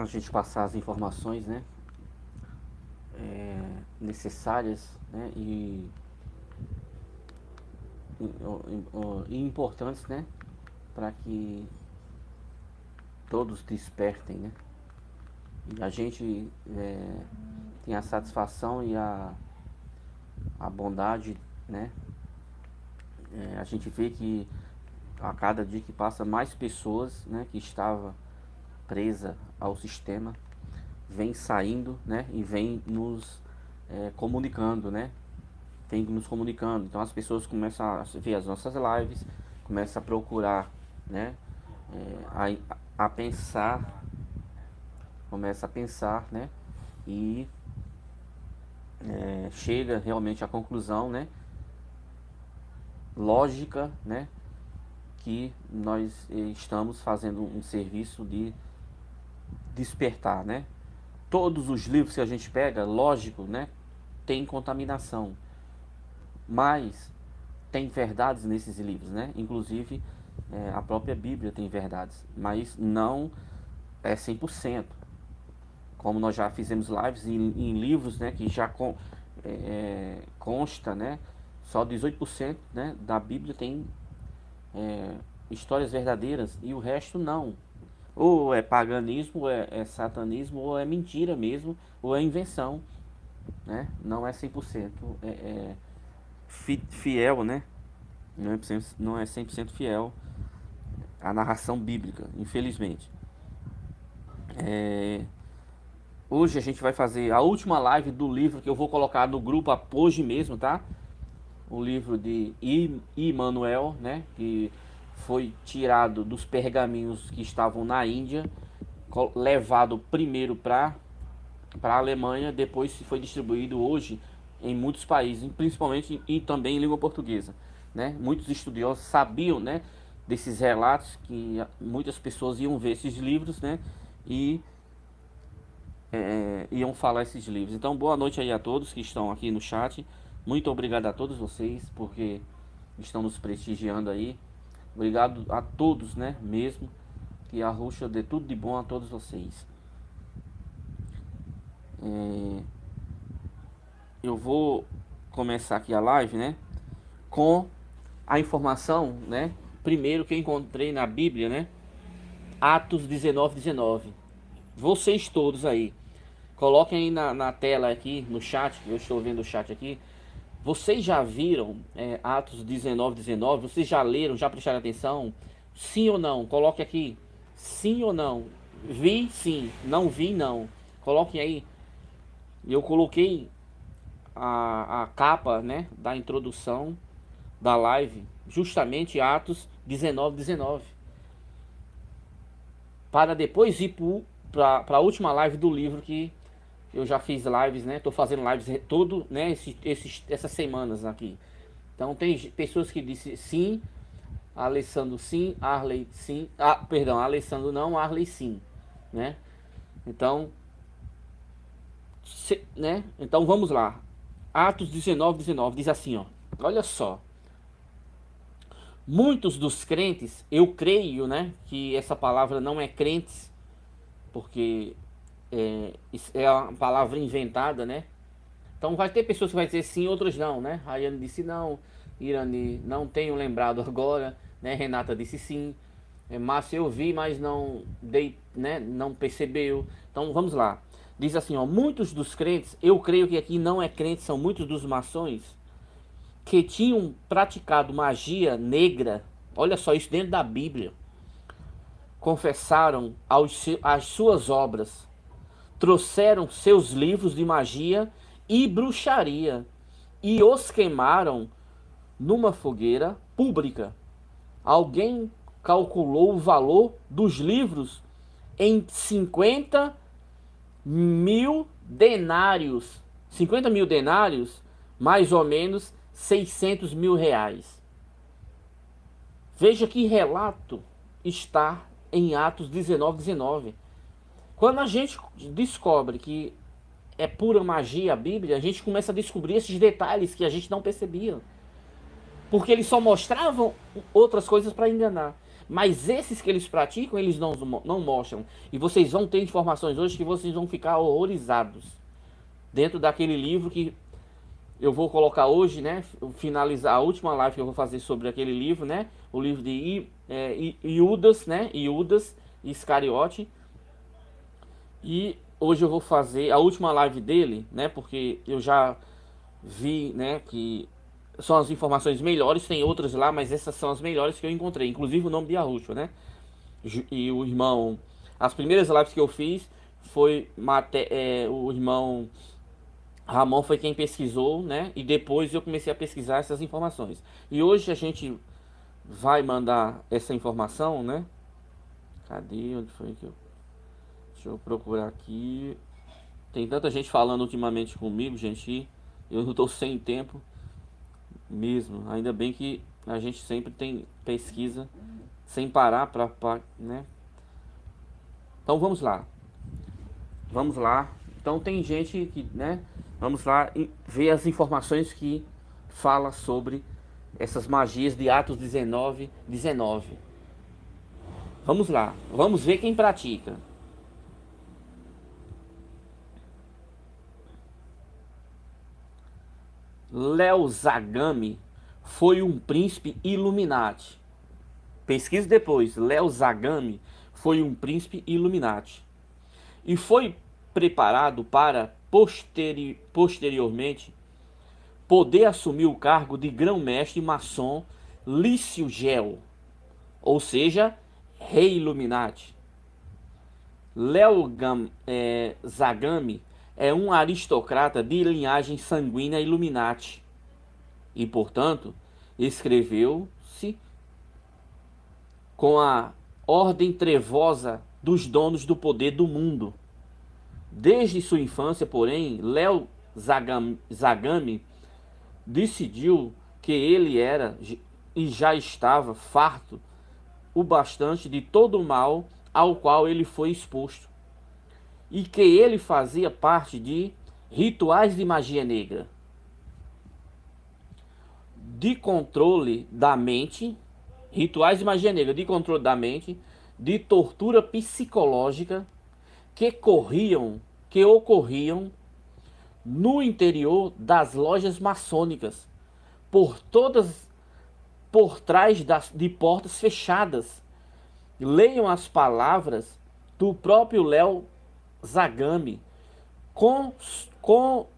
a gente passar as informações, né, necessárias, né, e importantes, né, para que todos despertem, né, e a gente tem a satisfação e a bondade, né, a gente vê que a cada dia que passa mais pessoas, né, que estava presa ao sistema, vem saindo, né, e vem nos comunicando, né, vem nos comunicando. Então as pessoas começam a ver as nossas lives, começam a procurar, né, a pensar, começa a pensar, né, e chega realmente à conclusão, né, lógica, né, que nós estamos fazendo um serviço de despertar, né? Todos os livros que a gente pega, lógico, né, tem contaminação, mas tem verdades nesses livros, né? Inclusive a própria Bíblia tem verdades, mas não é 100%. Como nós já fizemos lives em livros, né, que já consta, né, só 18%, né, da Bíblia tem histórias verdadeiras e o resto não. Ou é paganismo, ou é satanismo, ou é mentira mesmo, ou é invenção, né? Não é 100% fiel, né? Não é 100% fiel à narração bíblica, infelizmente. Hoje a gente vai fazer a última live do livro que eu vou colocar no grupo hoje mesmo, tá? O livro de Immanuel, né? Que foi tirado dos pergaminhos que estavam na Índia, levado primeiro para a Alemanha, depois foi distribuído hoje em muitos países, principalmente e também em língua portuguesa, né? Muitos estudiosos sabiam, né, desses relatos que muitas pessoas iam ver esses livros, né, e iam falar esses livros. Então, boa noite aí a todos que estão aqui no chat. Muito obrigado a todos vocês porque estão nos prestigiando aí. Obrigado a todos, né, mesmo. Que a Ruxa dê tudo de bom a todos vocês. Eu vou começar aqui a live, né, com a informação, né, primeiro que eu encontrei na Bíblia, né, Atos 19:19. Vocês todos aí, coloquem aí na tela aqui, no chat, eu estou vendo o chat aqui. Vocês já viram Atos 19:19? Vocês já leram, já prestaram atenção? Sim ou não? Coloque aqui. Sim ou não? Vi, sim. Não vi, não. Coloquem aí. Eu coloquei a capa, né, da introdução da live, justamente Atos 19:19. Para depois ir para a última live do livro que eu já fiz lives, né? Tô fazendo lives todo, né? Essas semanas aqui. Então tem pessoas que dizem sim, Alessandro sim, Arley sim, perdão, Alessandro não, Arley sim, né? Então, né? Então vamos lá. Atos 19:19 diz assim, ó. Olha só. Muitos dos crentes, eu creio, né, que essa palavra não é crentes, porque é uma palavra inventada, né? Então vai ter pessoas que vai dizer sim, outras não, né? Rayane disse não, Irani não tenho lembrado agora, né? Renata disse sim, Márcio eu vi, mas não dei, né? Não percebeu. Então vamos lá. Diz assim, ó, muitos dos crentes, eu creio que aqui não é crente, são muitos dos maçons que tinham praticado magia negra. Olha só isso dentro da Bíblia. Confessaram as suas obras, trouxeram seus livros de magia e bruxaria e os queimaram numa fogueira pública. Alguém calculou o valor dos livros em 50 mil denários. 50 mil denários, mais ou menos 600 mil reais. Veja que relato está em Atos 19:19. Quando a gente descobre que é pura magia a Bíblia, a gente começa a descobrir esses detalhes que a gente não percebia. Porque eles só mostravam outras coisas para enganar. Mas esses que eles praticam, eles não mostram. E vocês vão ter informações hoje que vocês vão ficar horrorizados. Dentro daquele livro que eu vou colocar hoje, né? Finalizar a última live que eu vou fazer sobre aquele livro, né? O livro de Iudas, né? Iudas Iscariote. E hoje eu vou fazer a última live dele, né? Porque eu já vi, né? Que são as informações melhores. Tem outras lá, mas essas são as melhores que eu encontrei. Inclusive o nome de Yahushua, né? E o irmão... As primeiras lives que eu fiz foi o irmão Ramon foi quem pesquisou, né? E depois eu comecei a pesquisar essas informações. E hoje a gente vai mandar essa informação, né? Cadê? Onde foi que eu... Deixa eu procurar aqui. Tem tanta gente falando ultimamente comigo, gente. Eu não tô sem tempo mesmo. Ainda bem que a gente sempre tem pesquisa sem parar né? Então vamos lá. Vamos lá. Então tem gente que, né? Vamos lá e ver as informações que fala sobre essas magias de Atos 19. Vamos lá. Vamos ver quem pratica. Léo Zagami foi um príncipe Illuminati. Pesquise depois. Léo Zagami foi um príncipe Illuminati. E foi preparado para posteriormente poder assumir o cargo de grão-mestre maçom Lício Gel, ou seja, rei Illuminati. Léo Zagami é um aristocrata de linhagem sanguínea Illuminati e, portanto, escreveu-se com a ordem trevosa dos donos do poder do mundo. Desde sua infância, porém, Léo Zagami decidiu que ele era e já estava farto o bastante de todo o mal ao qual ele foi exposto, e que ele fazia parte de rituais de magia negra, de controle da mente, rituais de magia negra, de controle da mente, de tortura psicológica que ocorriam no interior das lojas maçônicas, por trás de portas fechadas. Leiam as palavras do próprio Léo Zagami com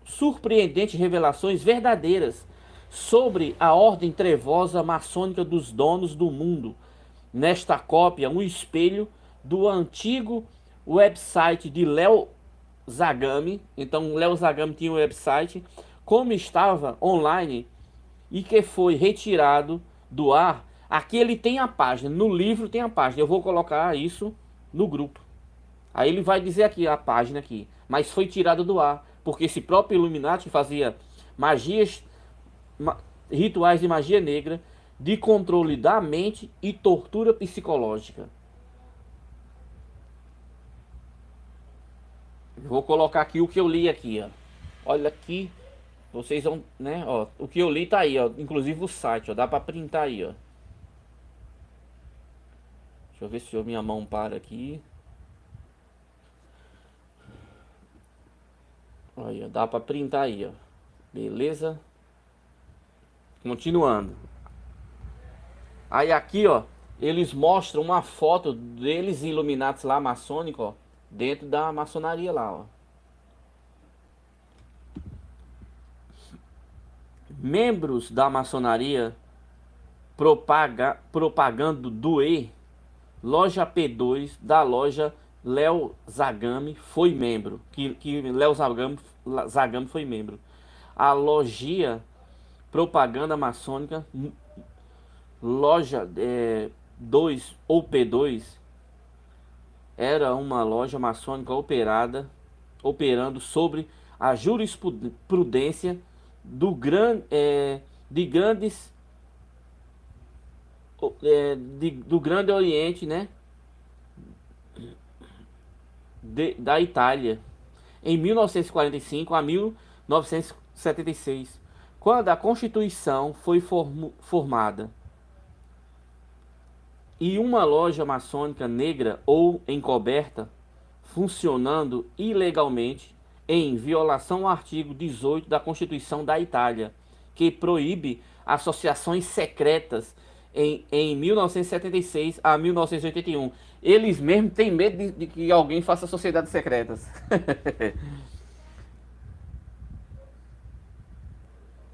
surpreendentes revelações verdadeiras sobre a ordem trevosa maçônica dos donos do mundo. Nesta cópia, um espelho do antigo website de Léo Zagami. Então, Léo Zagami tinha um website, como estava online e que foi retirado do ar. Aqui ele tem a página, no livro tem a página. Eu vou colocar isso no grupo. Aí ele vai dizer aqui a página aqui, mas foi tirado do ar, porque esse próprio Illuminati fazia magias, rituais de magia negra, de controle da mente e tortura psicológica. Vou colocar aqui o que eu li aqui, ó. Olha aqui, vocês vão, né, ó, o que eu li tá aí, ó, inclusive o site, ó, dá para printar aí, ó. Deixa eu ver se minha mão para aqui. Olha, dá para printar aí, ó. Beleza? Continuando. Aí aqui, ó, eles mostram uma foto deles Illuminatis lá, maçônico, ó, dentro da maçonaria lá, ó. Membros da maçonaria propagando do loja P2 da loja Léo Zagami foi membro. Que Léo Zagami foi membro. A logia propaganda maçônica loja 2 ou P2 era uma loja maçônica operando sobre a jurisprudência do do Grande Oriente, né, da Itália, em 1945 a 1976, quando a Constituição foi formada. e uma loja maçônica negra ou encoberta funcionando ilegalmente em violação ao artigo 18 da Constituição da Itália, que proíbe associações secretas em 1976 a 1981. Eles mesmos têm medo de que alguém faça sociedades secretas.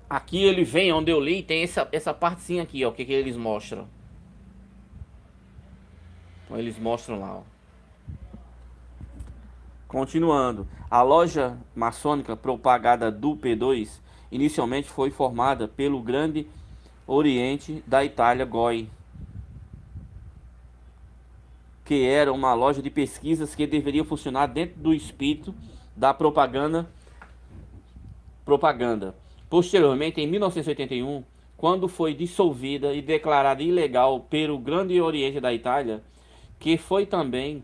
Aqui ele vem, onde eu li, tem essa partezinha aqui, ó, que eles mostram. Então eles mostram lá, ó. Continuando, a loja maçônica propagada do P2 inicialmente foi formada pelo Grande Oriente da Itália Goi, que era uma loja de pesquisas que deveria funcionar dentro do espírito da propaganda. Posteriormente, em 1981, quando foi dissolvida e declarada ilegal pelo Grande Oriente da Itália, que foi também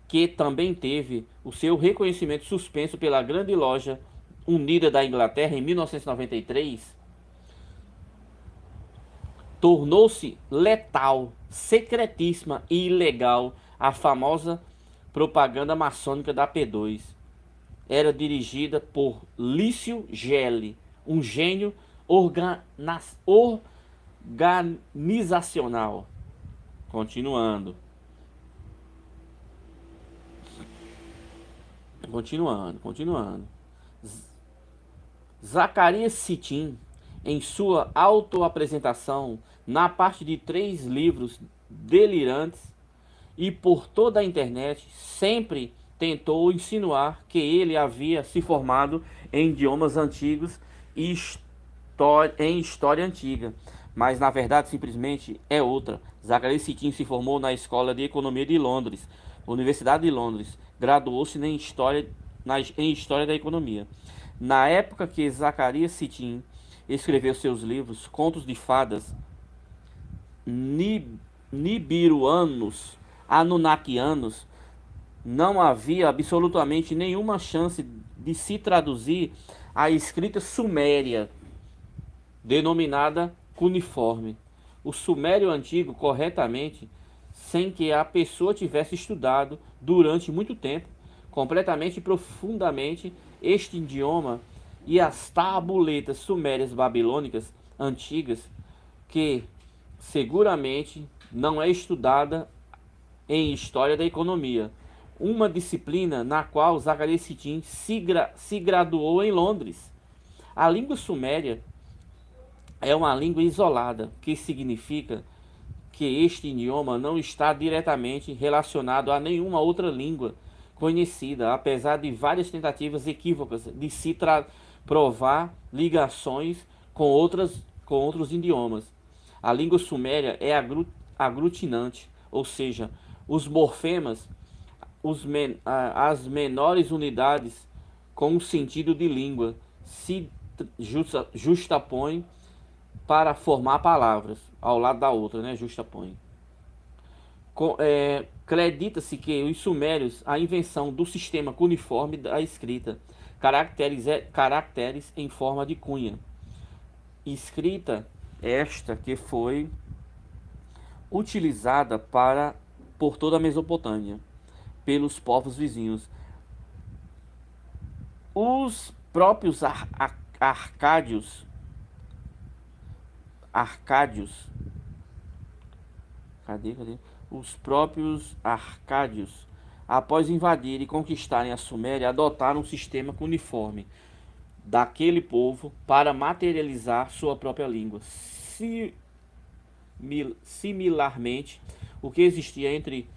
que também teve o seu reconhecimento suspenso pela Grande Loja Unida da Inglaterra em 1993, tornou-se letal, secretíssima e ilegal a famosa propaganda maçônica da P2. Era dirigida por Lício Gelli, um gênio organizacional. Continuando. Zacarias Sitchin, em sua autoapresentação, na parte de 3 livros delirantes e por toda a internet, sempre tentou insinuar que ele havia se formado em idiomas antigos e em história antiga, mas na verdade simplesmente é outra. Zacarias Sitchin se formou na Escola de Economia de Londres, Universidade de Londres, graduou-se em História da Economia. Na época que Zacarias Sitchin escreveu seus livros, contos de fadas nibiruanos, anunnakianos, não havia absolutamente nenhuma chance de se traduzir a escrita suméria, denominada cuneiforme, o sumério antigo corretamente, sem que a pessoa tivesse estudado durante muito tempo, completamente e profundamente, este idioma e as tabuletas sumérias babilônicas antigas, que seguramente não é estudada em História da Economia, uma disciplina na qual Zacarias Sitchin se graduou em Londres. A língua suméria é uma língua isolada, que significa que este idioma não está diretamente relacionado a nenhuma outra língua conhecida, apesar de várias tentativas equívocas de se provar ligações com outros idiomas. A língua suméria é aglutinante, ou seja, os morfemas, as menores unidades com o sentido de língua se justapõem para formar palavras ao lado da outra, né? Justapõe. Acredita-se que os sumérios, a invenção do sistema cuneiforme da escrita, caracteres em forma de cunha. Escrita esta que foi utilizada por toda a Mesopotâmia, pelos povos vizinhos. Os próprios arcádios, cadê? Os próprios arcádios, após invadir e conquistarem a Suméria, adotaram um sistema cuneiforme daquele povo para materializar sua própria língua. Similarmente, o que existia entre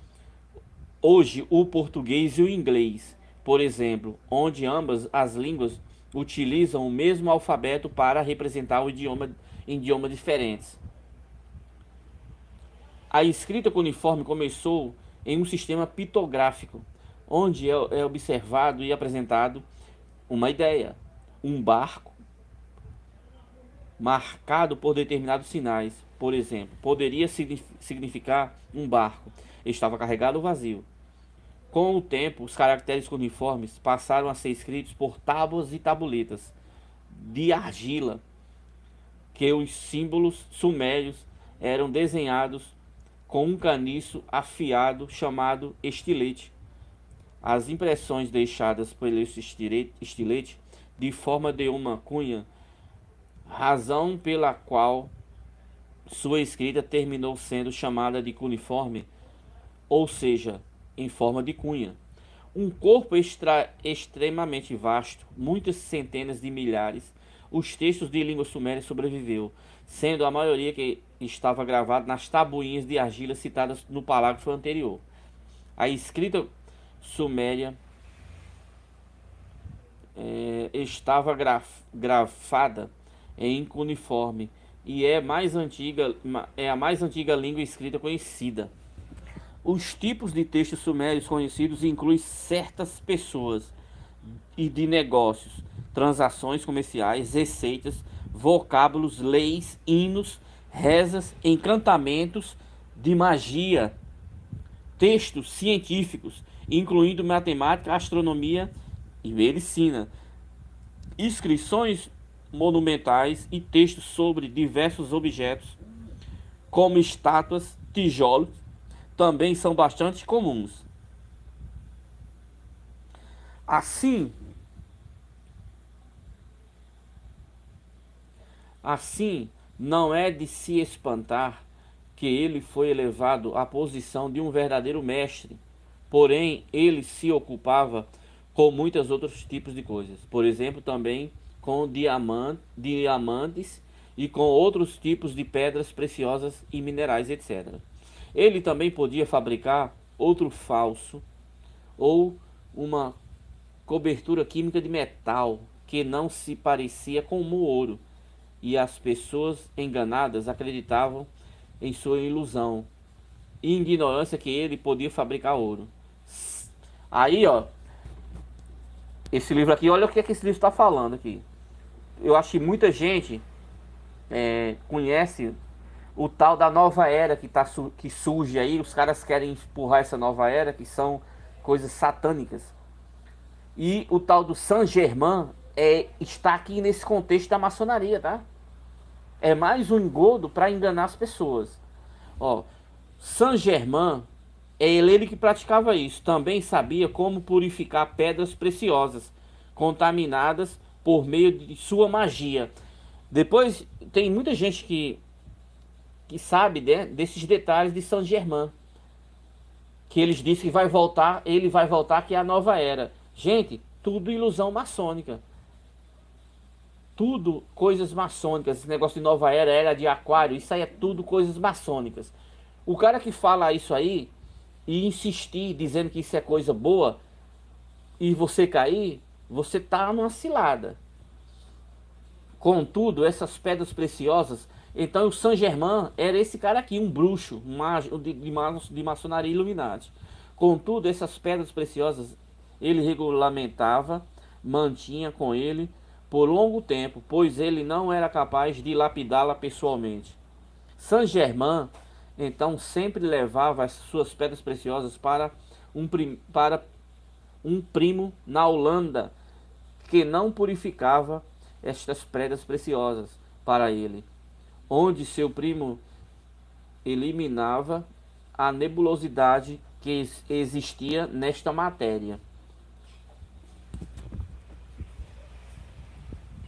hoje o português e o inglês, por exemplo, onde ambas as línguas utilizam o mesmo alfabeto para representar o idioma em idiomas diferentes. A escrita cuneiforme começou em um sistema pitográfico, onde é observado e apresentado uma ideia, um barco marcado por determinados sinais. Por exemplo, poderia significar um barco estava carregado ou vazio. Com o tempo, os caracteres cuneiformes passaram a ser escritos por tábuas e tabuletas de argila, que os símbolos sumérios eram desenhados com um caniço afiado chamado estilete. As impressões deixadas pelo estilete de forma de uma cunha, razão pela qual sua escrita terminou sendo chamada de cuneiforme, ou seja, em forma de cunha. Um corpo extremamente vasto, muitas centenas de milhares, os textos de língua suméria sobreviveu, sendo a maioria que estava gravada nas tabuinhas de argila citadas no parágrafo anterior. A escrita suméria estava grafada em cuneiforme e é a mais antiga língua escrita conhecida. Os tipos de textos sumérios conhecidos incluem certas pessoas e de negócios, transações comerciais, receitas, vocábulos, leis, hinos, rezas, encantamentos, de magia, textos científicos, incluindo matemática, astronomia e medicina, inscrições monumentais e textos sobre diversos objetos, como estátuas, tijolos, também são bastante comuns. Assim, não é de se espantar que ele foi elevado à posição de um verdadeiro mestre. Porém, ele se ocupava com muitos outros tipos de coisas. Por exemplo, também com diamantes e com outros tipos de pedras preciosas e minerais, etc. Ele também podia fabricar outro falso ou uma cobertura química de metal que não se parecia com o ouro, e as pessoas enganadas acreditavam em sua ilusão e ignorância que ele podia fabricar ouro. Aí, ó, esse livro aqui, olha o que esse livro está falando aqui. Eu acho que muita gente conhece o tal da nova era que surge aí. Os caras querem empurrar essa nova era, que são coisas satânicas. E o tal do Saint-Germain está aqui nesse contexto da maçonaria, tá? É mais um engodo para enganar as pessoas. Ó, Saint-Germain é ele que praticava isso. Também sabia como purificar pedras preciosas contaminadas por meio de sua magia. Depois tem muita gente que sabe, né, desses detalhes de Saint-Germain, que eles dizem que vai voltar, ele vai voltar, que é a nova era. Gente, tudo ilusão maçônica. Tudo coisas maçônicas. Esse negócio de nova era, era de aquário, isso aí é tudo coisas maçônicas. O cara que fala isso aí e insistir dizendo que isso é coisa boa e você cair, você tá numa cilada. Contudo, essas pedras preciosas, então o Saint-Germain era esse cara aqui, um bruxo, de maçonaria Illuminati. Contudo, essas pedras preciosas ele regulamentava, mantinha com ele por longo tempo, pois ele não era capaz de lapidá-la pessoalmente. Saint-Germain então sempre levava as suas pedras preciosas para um primo na Holanda, que não purificava estas pedras preciosas para ele, onde seu primo eliminava a nebulosidade que existia nesta matéria.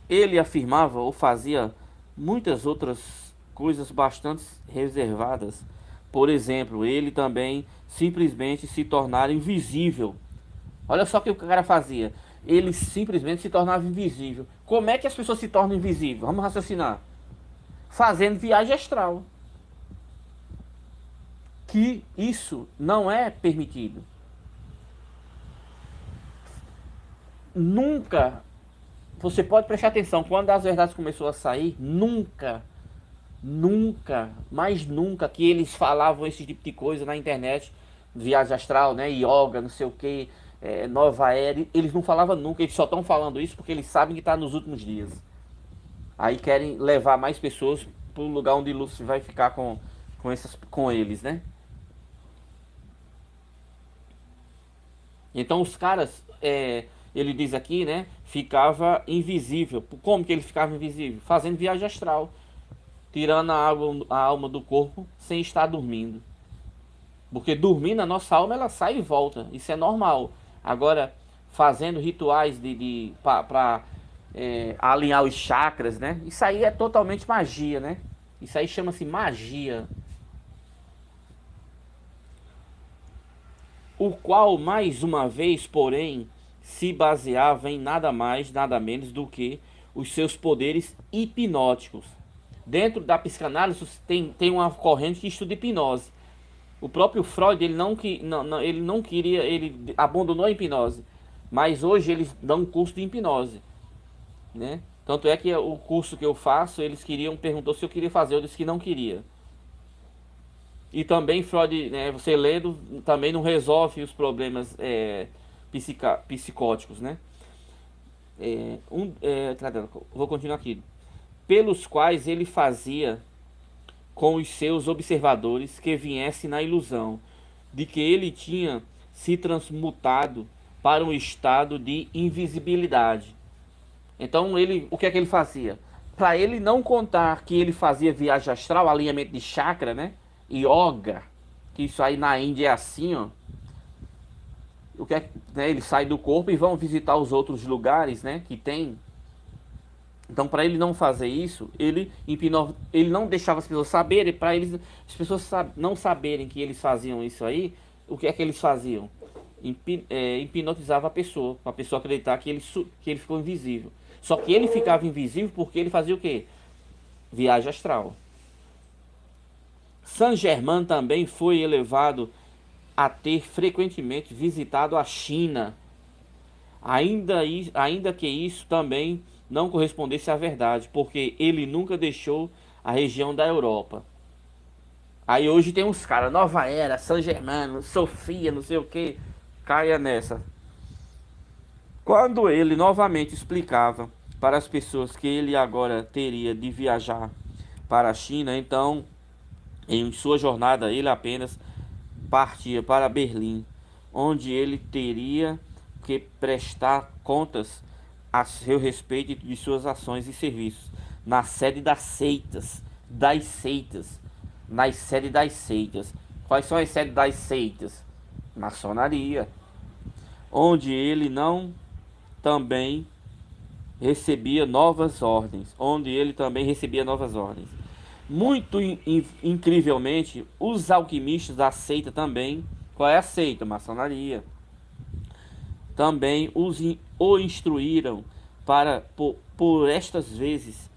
Ele afirmava ou fazia muitas outras coisas bastante reservadas. Por exemplo, ele também simplesmente se tornara invisível. Olha só o que o cara fazia. Ele simplesmente se tornava invisível. Como é que as pessoas se tornam invisíveis? Vamos raciocinar. Fazendo viagem astral. Que isso não é permitido. Nunca. Você pode prestar atenção. Quando as verdades começou a sair, nunca, mais nunca que eles falavam esse tipo de coisa na internet. Viagem astral, né? Yoga, não sei o que. Nova era, eles não falavam nunca, eles só estão falando isso porque eles sabem que está nos últimos dias. Aí querem levar mais pessoas para o lugar onde Lúcifer vai ficar com eles, né? Então os caras, ele diz aqui, né? Ficava invisível. Como que ele ficava invisível? Fazendo viagem astral, tirando a alma do corpo sem estar dormindo. Porque dormindo a nossa alma ela sai e volta. Isso é normal. Agora, fazendo rituais para alinhar os chakras, né? Isso aí é totalmente magia, né? Isso aí chama-se magia. O qual, mais uma vez, porém, se baseava em nada mais, nada menos do que os seus poderes hipnóticos. Dentro da psicanálise tem uma corrente que estuda hipnose. O próprio Freud ele não queria, ele abandonou a hipnose, mas hoje eles dão um curso de hipnose, né? Tanto é que o curso que eu faço, eles queriam, perguntou se eu queria fazer, eu disse que não queria. E também Freud, né, você lendo, também não resolve os problemas psicóticos, né? Vou continuar aqui. Pelos quais ele fazia com os seus observadores que viessem na ilusão de que ele tinha se transmutado para um estado de invisibilidade. Então ele, o que é que ele fazia? Para ele não contar que ele fazia viagem astral, alinhamento de chakra, né? Yoga, que isso aí na Índia é assim, ó. O que é, né, ele sai do corpo e vão visitar os outros lugares, né, que tem. Então, para ele não fazer isso, ele não deixava as pessoas saberem, para eles as pessoas não saberem que eles faziam isso aí, o que é que eles faziam? Hipnotizava a pessoa, para a pessoa acreditar que ele ficou invisível. Só que ele ficava invisível porque ele fazia o quê? Viagem astral. Saint-Germain também foi elevado a ter frequentemente visitado a China, ainda que isso também não correspondesse à verdade, porque ele nunca deixou a região da Europa. Aí hoje tem uns caras, Nova Era, San Germano, Sofia, não sei o que, caia nessa. Quando ele novamente explicava para as pessoas que ele agora teria de viajar para a China, então, em sua jornada, ele apenas partia para Berlim, onde ele teria que prestar contas a seu respeito de suas ações e serviços, na sede nas sedes das seitas. Quais são as sedes das seitas? Maçonaria, onde ele não também recebia novas ordens, Muito incrivelmente, os alquimistas da seita também, qual é a seita? Maçonaria. Também o instruíram por estas vezes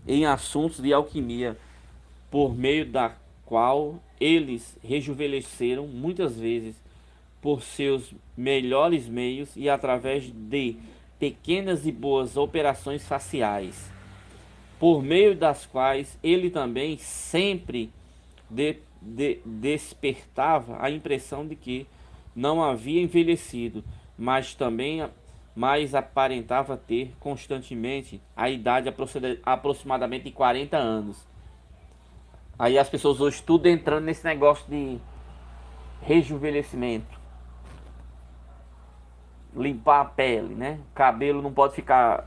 em assuntos de alquimia, por meio da qual eles rejuvenesceram muitas vezes por seus melhores meios e através de pequenas e boas operações faciais, por meio das quais ele também sempre despertava a impressão de que não havia envelhecido, mas também aparentava ter constantemente a idade aproximadamente de 40 anos. Aí as pessoas hoje tudo entrando nesse negócio de rejuvenescimento, limpar a pele, né? Cabelo não pode ficar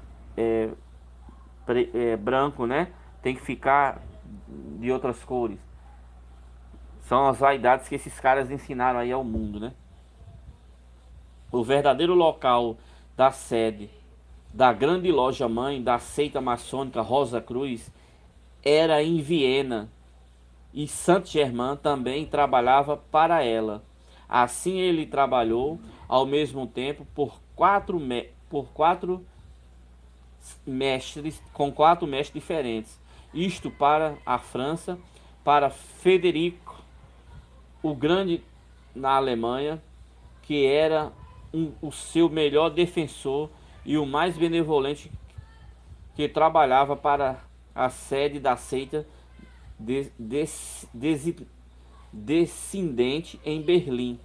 branco, né? Tem que ficar de outras cores. São as vaidades que esses caras ensinaram aí ao mundo, né? O verdadeiro local da sede da grande loja mãe da seita maçônica Rosa Cruz era em Viena, e Saint-Germain também trabalhava para ela. Assim ele trabalhou ao mesmo tempo por quatro mestres, com quatro mestres diferentes. Isto para a França, para Frederico o Grande na Alemanha, que era o seu melhor defensor e o mais benevolente, que trabalhava para a sede da seita descendente em Berlim,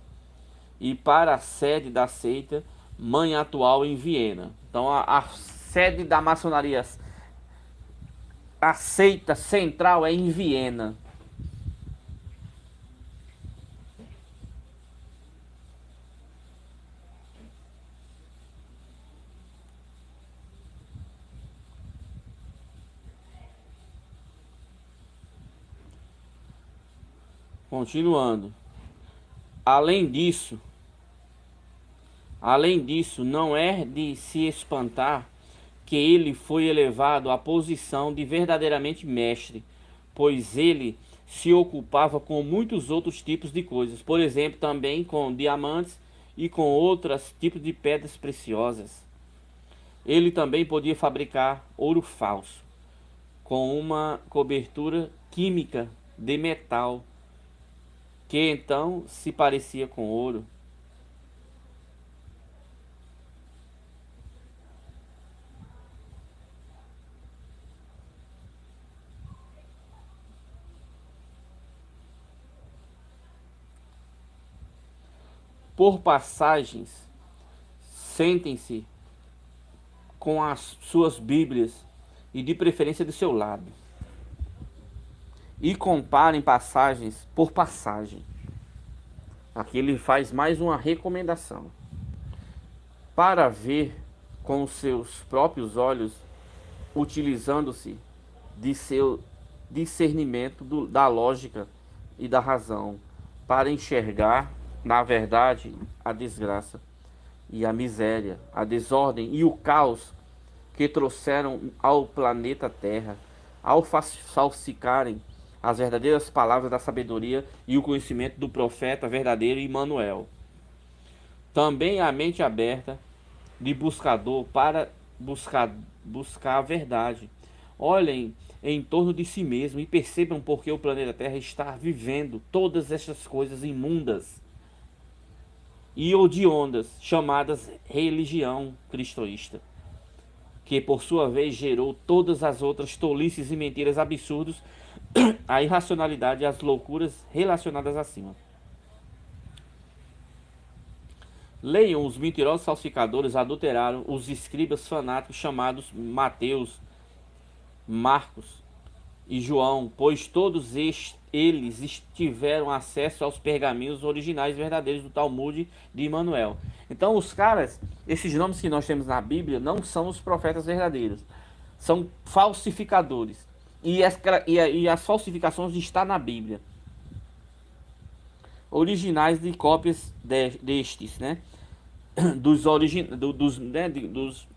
e para a sede da seita mãe atual em Viena. Então a sede da maçonaria, a seita central é em Viena. Continuando. Além disso, não é de se espantar que ele foi elevado à posição de verdadeiramente mestre, pois ele se ocupava com muitos outros tipos de coisas, por exemplo, também com diamantes e com outros tipos de pedras preciosas. Ele também podia fabricar ouro falso, com uma cobertura química de metal, que então se parecia com ouro. Por passagens, sentem-se com as suas Bíblias e de preferência do seu lado, e comparem passagens por passagem. Aqui ele faz mais uma recomendação. Para ver com os seus próprios olhos, utilizando-se de seu discernimento da lógica e da razão, para enxergar, na verdade, a desgraça e a miséria, a desordem e o caos que trouxeram ao planeta Terra, ao falsificarem as verdadeiras palavras da sabedoria e o conhecimento do profeta verdadeiro Emmanuel. Também a mente aberta de buscador para buscar a verdade. Olhem em torno de si mesmo e percebam por que o planeta Terra está vivendo todas estas coisas imundas e odiondas, chamadas religião cristoísta, que por sua vez gerou todas as outras tolices e mentiras absurdas, a irracionalidade e as loucuras relacionadas acima. Leiam: os mentirosos falsificadores adulteraram os escribas fanáticos chamados Mateus, Marcos e João, pois todos eles tiveram acesso aos pergaminhos originais verdadeiros do Talmud de Emmanuel. Então os caras, esses nomes que nós temos na Bíblia, não são os profetas verdadeiros, são falsificadores. E as falsificações estão na Bíblia. Originais de cópias destes, né? Dos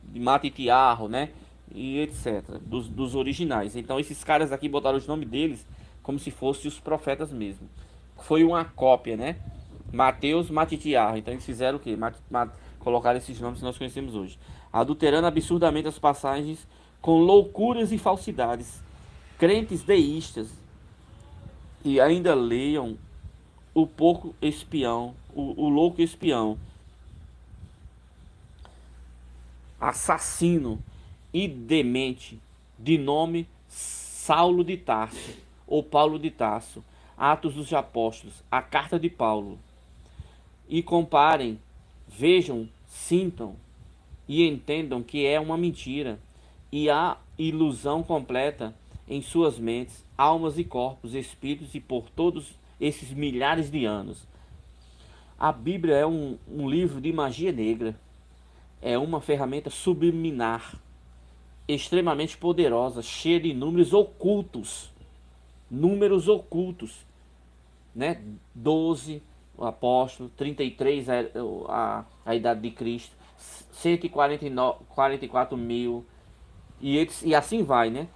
de Matitiarro, né? E etc. Dos originais. Então esses caras aqui botaram os nomes deles como se fossem os profetas mesmo. Foi uma cópia, né? Mateus, Matitiarro. Então eles fizeram o quê? Colocaram esses nomes que nós conhecemos hoje. Adulterando absurdamente as passagens com loucuras e falsidades. Crentes deístas. E ainda leiam o pouco espião, o louco espião, assassino e demente, de nome Saulo de Tarso, ou Paulo de Tarso, Atos dos Apóstolos, a carta de Paulo. E comparem, vejam, sintam e entendam que é uma mentira e a ilusão completa em suas mentes, almas e corpos, espíritos, e por todos esses milhares de anos. A Bíblia é um livro de magia negra. É uma ferramenta subliminar, extremamente poderosa, cheia de números ocultos. Números ocultos, né? 12, o apóstolo, 33, a idade de Cristo, 144 mil, e assim vai, né?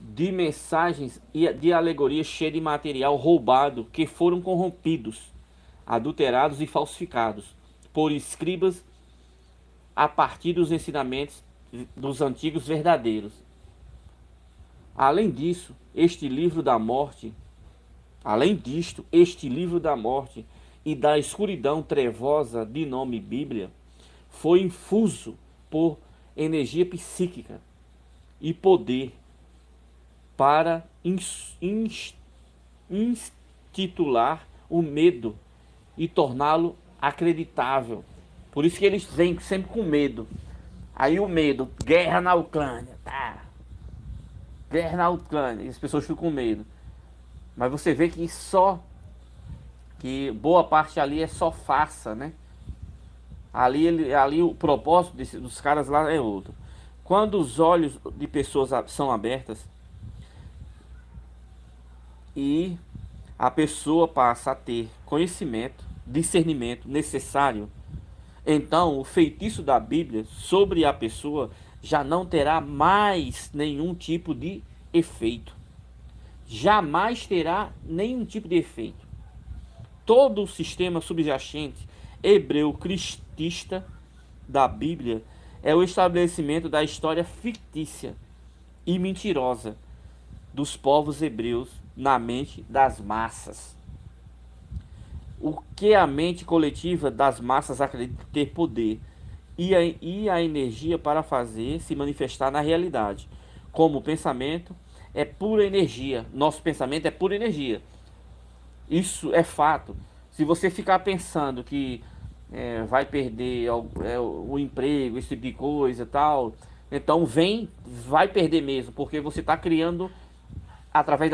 De mensagens e de alegorias cheias de material roubado, que foram corrompidos, adulterados e falsificados por escribas a partir dos ensinamentos dos antigos verdadeiros. Além disto, este livro da morte e da escuridão trevosa de nome Bíblia foi infuso por energia psíquica e poder para institular o medo e torná-lo acreditável. Por isso que eles vêm sempre com medo. Aí o medo, guerra na Ucrânia, tá? Guerra na Ucrânia, e as pessoas ficam com medo. Mas você vê que boa parte ali é só farsa, né? Ali o propósito dos caras lá é outro. Quando os olhos de pessoas são abertas e a pessoa passa a ter conhecimento, discernimento necessário, então o feitiço da Bíblia sobre a pessoa já não terá mais nenhum tipo de efeito. Jamais terá nenhum tipo de efeito. Todo o sistema subjacente hebreu-cristista da Bíblia é o estabelecimento da história fictícia e mentirosa dos povos hebreus na mente das massas. O que a mente coletiva das massas acredita ter poder e a energia para fazer se manifestar na realidade. Como o pensamento é pura energia, nosso pensamento é pura energia. Isso é fato. Se você ficar pensando que vai perder o emprego, esse tipo de coisa e tal, então vai perder mesmo, porque você está criando através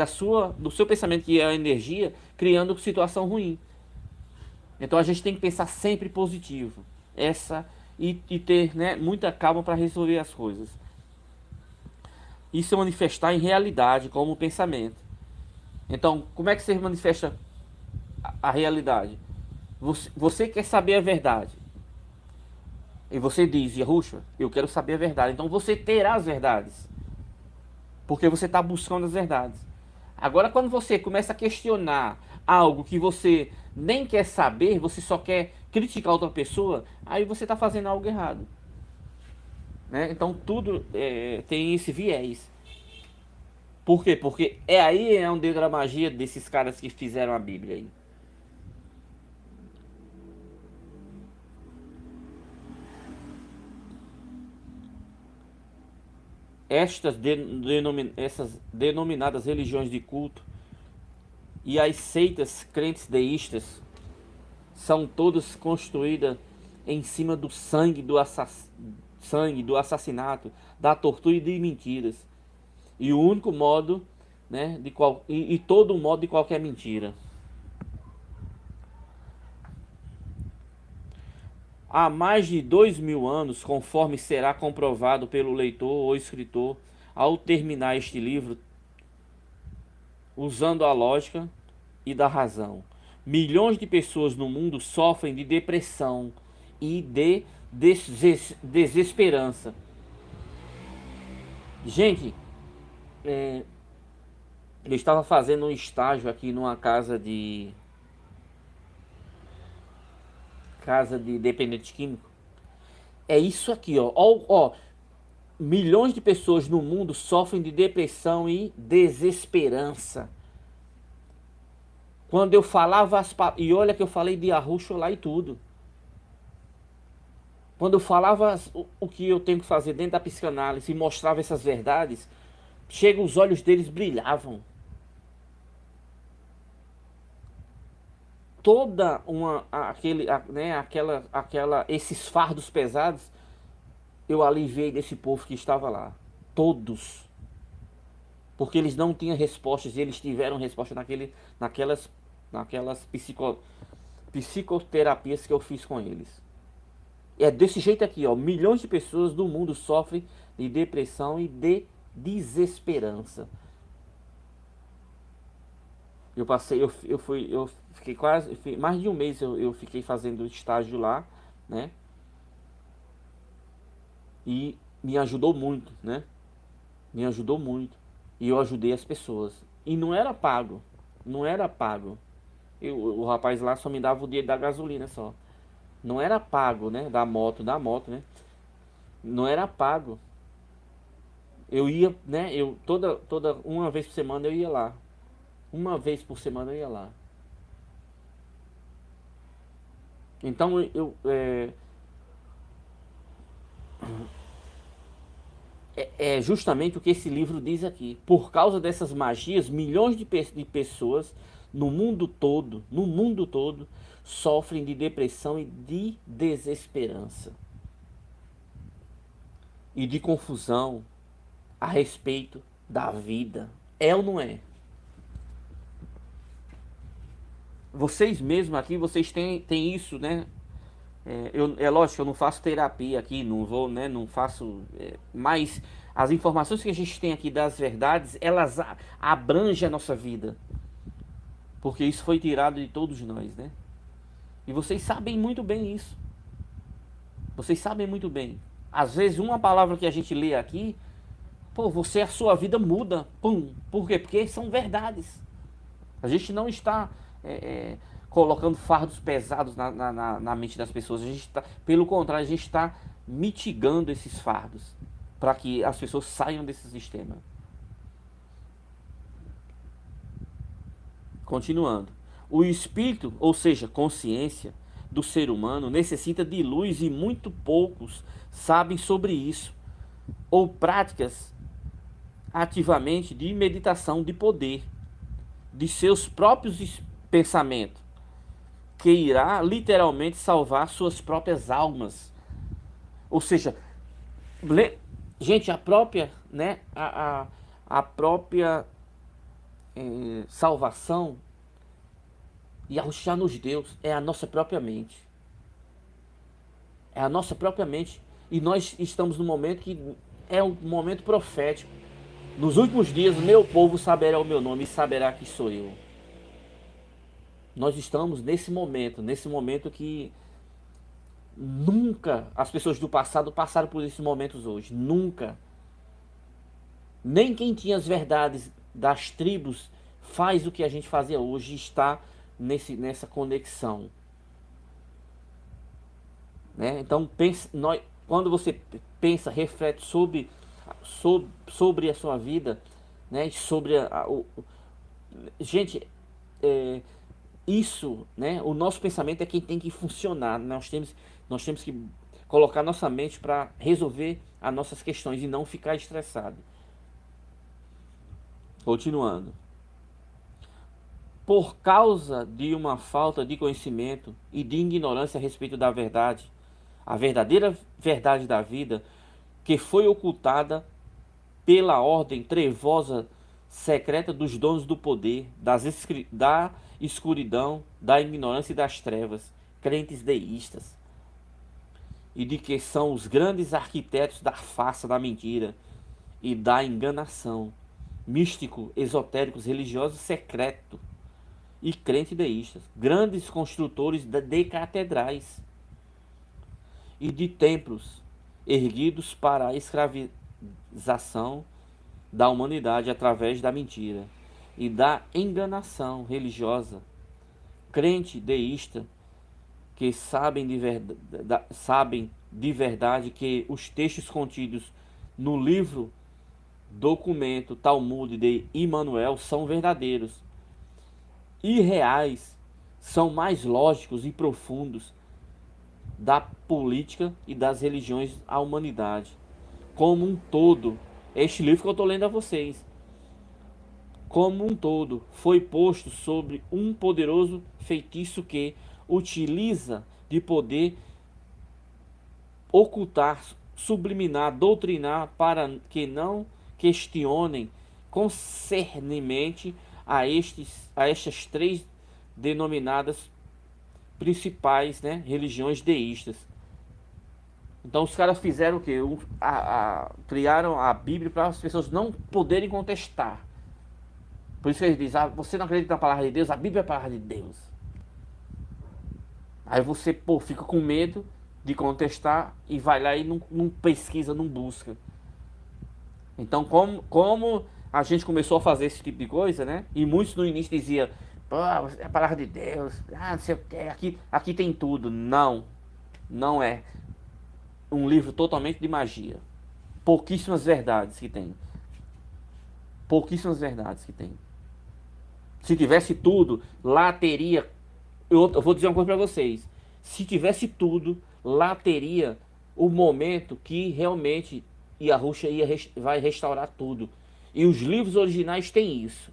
do seu pensamento, que é a energia, criando situação ruim. Então a gente tem que pensar sempre positivo. E ter, né, muita calma para resolver as coisas. Isso é manifestar em realidade como pensamento. Então, como é que você manifesta a realidade? Você quer saber a verdade. E você diz, Yahushua, eu quero saber a verdade. Então você terá as verdades. Porque você está buscando as verdades. Agora, quando você começa a questionar algo que você nem quer saber, você só quer criticar outra pessoa, aí você está fazendo algo errado. Né? Então tudo tem esse viés. Por quê? Porque aí é onde entra a magia desses caras que fizeram a Bíblia aí. Essas denominadas religiões de culto e as seitas crentes deístas são todas construídas em cima do sangue do assassinato, da tortura e de mentiras. E o único modo, né, e todo o modo de qualquer mentira. Há mais de 2000 anos, conforme será comprovado pelo leitor ou escritor ao terminar este livro, usando a lógica e da razão. Milhões de pessoas no mundo sofrem de depressão e de desesperança. Gente, eu estava fazendo um estágio aqui numa casa de dependente químico. É isso aqui, ó. Milhões de pessoas no mundo sofrem de depressão e desesperança. Quando eu falava e olha que eu falei de Yahushua lá e tudo. Quando eu falava o que eu tenho que fazer dentro da psicanálise e mostrava essas verdades, chega, os olhos deles brilhavam. Esses fardos pesados, eu aliviei desse povo que estava lá. Todos. Porque eles não tinham respostas, e eles tiveram resposta naquelas psicoterapias que eu fiz com eles. É desse jeito aqui, ó. Milhões de pessoas do mundo sofrem de depressão e de desesperança. Eu fiquei mais de um mês eu fiquei fazendo estágio lá, né? E me ajudou muito, né? Me ajudou muito. E eu ajudei as pessoas. E não era pago. Não era pago. O rapaz lá só me dava o dinheiro da gasolina só. Não era pago, né? Da moto, né? Não era pago. Eu ia, né? Toda uma vez por semana eu ia lá. Uma vez por semana eu ia lá. Então é justamente o que esse livro diz aqui. Por causa dessas magias, milhões de pessoas no mundo todo, sofrem de depressão e de desesperança. E de confusão a respeito da vida. É ou não é? Vocês mesmos aqui, vocês têm isso, né? É lógico, eu não faço terapia aqui, não vou, né? Não faço. Mas as informações que a gente tem aqui das verdades, elas abrangem a nossa vida. Porque isso foi tirado de todos nós, né? E vocês sabem muito bem isso. Vocês sabem muito bem. Às vezes uma palavra que a gente lê aqui, pô, a sua vida muda. Pum. Por quê? Porque são verdades. A gente não está colocando fardos pesados na mente das pessoas. A gente tá, pelo contrário, a gente está mitigando esses fardos para que as pessoas saiam desse sistema. Continuando. O espírito, ou seja, consciência do ser humano, necessita de luz e muito poucos sabem sobre isso. Ou práticas ativamente de meditação de poder, de seus próprios pensamentos, que irá literalmente salvar suas próprias almas. Ou seja, gente, a própria, né, a própria salvação e a já nos deu é a nossa própria mente. É a nossa própria mente. E nós estamos no momento que é um momento profético. Nos últimos dias, meu povo saberá o meu nome e saberá que sou eu. Nós estamos nesse momento que nunca as pessoas do passado passaram por esses momentos hoje. Nunca. Nem quem tinha as verdades das tribos faz o que a gente fazia hoje, está nessa conexão. Né? Então, quando você pensa, reflete sobre a sua vida, né? Sobre gente, isso, né? O nosso pensamento é quem tem que funcionar. Nós temos que colocar nossa mente para resolver as nossas questões e não ficar estressado. Continuando. Por causa de uma falta de conhecimento e de ignorância a respeito da verdade, a verdadeira verdade da vida, que foi ocultada pela ordem trevosa secreta dos donos do poder, da escuridão, da ignorância e das trevas, crentes deístas, e de que são os grandes arquitetos da farsa, da mentira e da enganação, místico, esotéricos, religiosos, secreto e crentes deístas, grandes construtores de catedrais e de templos erguidos para a escravização da humanidade através da mentira e da enganação religiosa, crente deísta que sabem de verdade que os textos contidos no livro documento Talmud de Immanuel são verdadeiros e reais, são mais lógicos e profundos da política e das religiões à humanidade como um todo. Este livro que eu estou lendo a vocês, como um todo, foi posto sobre um poderoso feitiço que utiliza de poder ocultar, subliminar, doutrinar, para que não questionem concernentemente a estas três denominadas principais, né, religiões deístas. Então os caras fizeram o quê? Criaram a Bíblia para as pessoas não poderem contestar. Por isso que eles dizem, você não acredita na palavra de Deus? A Bíblia é a palavra de Deus. Aí você, fica com medo de contestar e vai lá e não pesquisa, não busca. Então, como a gente começou a fazer esse tipo de coisa, né? E muitos no início diziam, é a palavra de Deus, não sei o que, aqui tem tudo. Não, não é um livro totalmente de magia. Pouquíssimas verdades que tem. Pouquíssimas verdades que tem. Se tivesse tudo, lá teria... Eu vou dizer uma coisa para vocês. Se tivesse tudo, lá teria o momento que realmente Yahushua vai restaurar tudo. E os livros originais têm isso.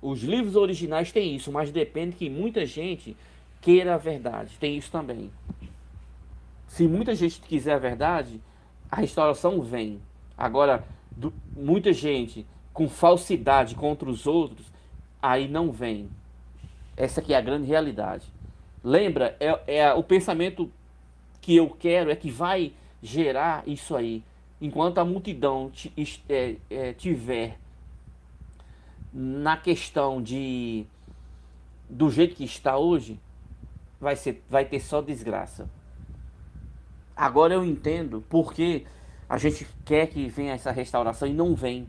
Os livros originais têm isso, mas depende que muita gente queira a verdade. Tem isso também. Se muita gente quiser a verdade, a restauração vem. Agora, muita gente com falsidade contra os outros, aí não vem. Essa aqui é a grande realidade. Lembra, o pensamento que eu quero é que vai gerar isso aí. Enquanto a multidão tiver na questão de do jeito que está hoje, vai ter só desgraça. Agora eu entendo porque a gente quer que venha essa restauração e não vem.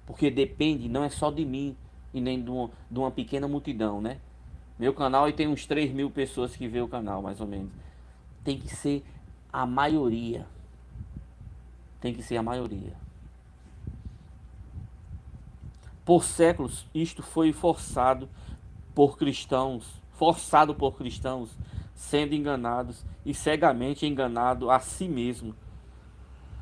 Porque depende, não é só de mim e nem de uma pequena multidão, né? Meu canal aí tem uns 3.000 pessoas que vê o canal, mais ou menos. Tem que ser a maioria. Tem que ser a maioria. Por séculos, isto foi forçado por cristãos, sendo enganados e cegamente enganado a si mesmo,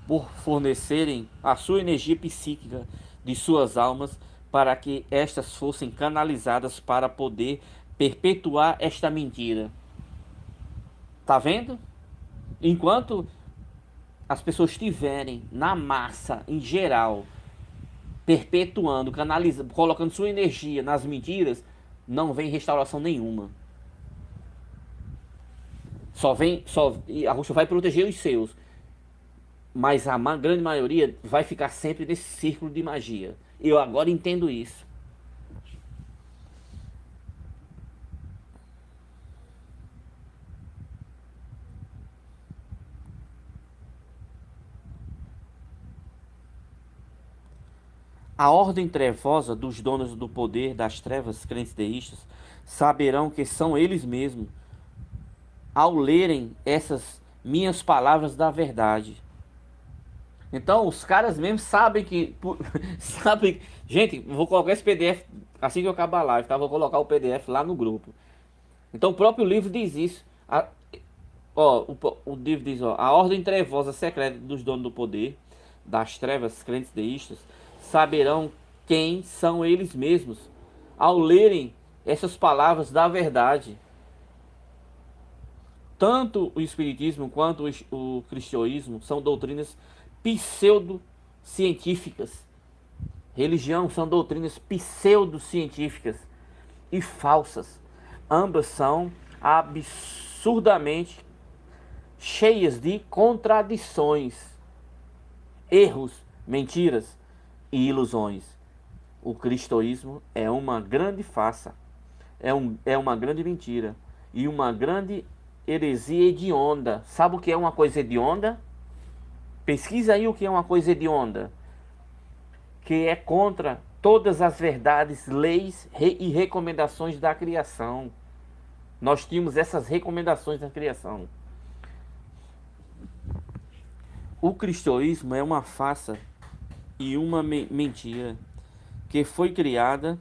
por fornecerem a sua energia psíquica de suas almas para que estas fossem canalizadas para poder perpetuar esta mentira. Tá vendo? Enquanto as pessoas estiverem na massa em geral perpetuando, canalizando, colocando sua energia nas mentiras, não vem restauração nenhuma. A Rússia vai proteger os seus, mas a grande maioria vai ficar sempre nesse círculo de magia. Eu agora entendo isso. A ordem trevosa dos donos do poder das trevas, crentes deístas, saberão que são eles mesmos, ao lerem essas minhas palavras da verdade. Então, os caras mesmo sabem que... sabem, gente, vou colocar esse PDF assim que eu acabar a live, tá? Vou colocar o PDF lá no grupo. Então, o próprio livro diz isso. O livro diz, ó, a ordem trevosa secreta dos donos do poder, das trevas, crentes deístas, saberão quem são eles mesmos, ao lerem essas palavras da verdade. Tanto o espiritismo quanto o cristianismo são doutrinas pseudocientíficas. Religião são doutrinas pseudocientíficas e falsas. Ambas são absurdamente cheias de contradições, erros, mentiras e ilusões. O cristianismo é uma grande farsa, é uma grande mentira e uma grande heresia hedionda. Sabe o que é uma coisa hedionda? Pesquisa aí o que é uma coisa hedionda. Que é contra todas as verdades, leis e recomendações da criação. Nós tínhamos essas recomendações da criação. O cristianismo é uma farsa e uma mentira que foi criada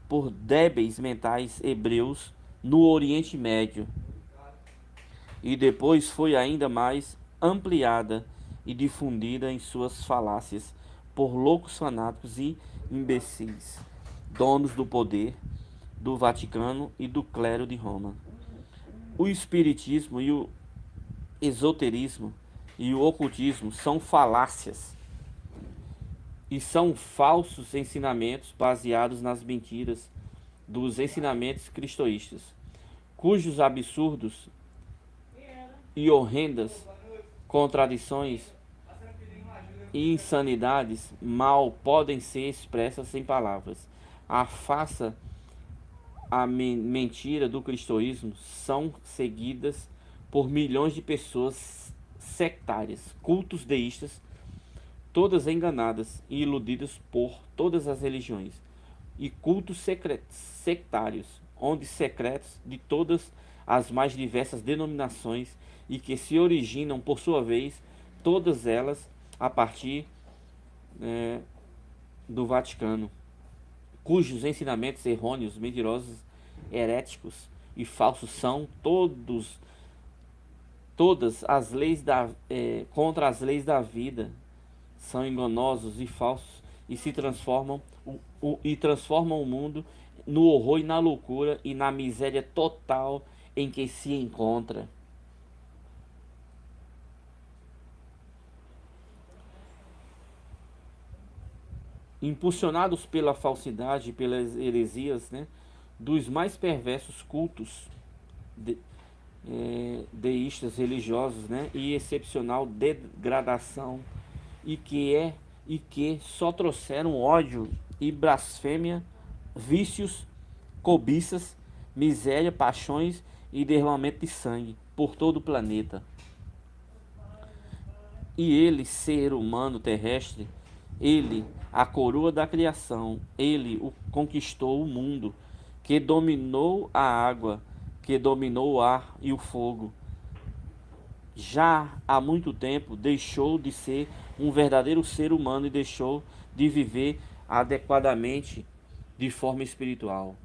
por débeis mentais hebreus no Oriente Médio e depois foi ainda mais ampliada e difundida em suas falácias por loucos fanáticos e imbecis, donos do poder do Vaticano e do clero de Roma. O espiritismo e o esoterismo e o ocultismo são falácias e são falsos ensinamentos baseados nas mentiras dos ensinamentos cristoístas, cujos absurdos e horrendas contradições e insanidades mal podem ser expressas em palavras. A farsa, a mentira do cristoísmo são seguidas por milhões de pessoas sectárias, cultos deístas, todas enganadas e iludidas por todas as religiões, e cultos sectários, onde secretos de todas as mais diversas denominações e que se originam, por sua vez, todas elas a partir do Vaticano, cujos ensinamentos errôneos, mentirosos, heréticos e falsos são todas as leis contra as leis da vida, são enganosos e falsos e se transformam transformam o mundo no horror e na loucura e na miséria total em que se encontra. Impulsionados pela falsidade e pelas heresias, né, dos mais perversos cultos deístas religiosos, né, e excepcional degradação e que só trouxeram ódio e blasfêmia, vícios, cobiças, miséria, paixões e derramamento de sangue por todo o planeta. E ele, ser humano terrestre, ele, a coroa da criação, ele conquistou o mundo, que dominou a água, que dominou o ar e o fogo. Já há muito tempo deixou de ser um verdadeiro ser humano e deixou de viver adequadamente de forma espiritual.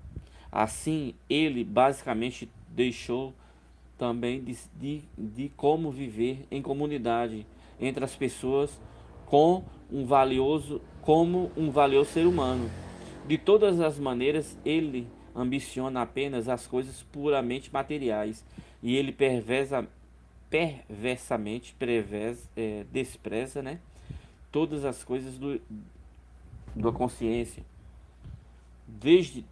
Assim, ele basicamente deixou também de como viver em comunidade entre as pessoas como um valioso ser humano. De todas as maneiras, ele ambiciona apenas as coisas puramente materiais e ele perversamente despreza, né, todas as coisas da consciência. Desde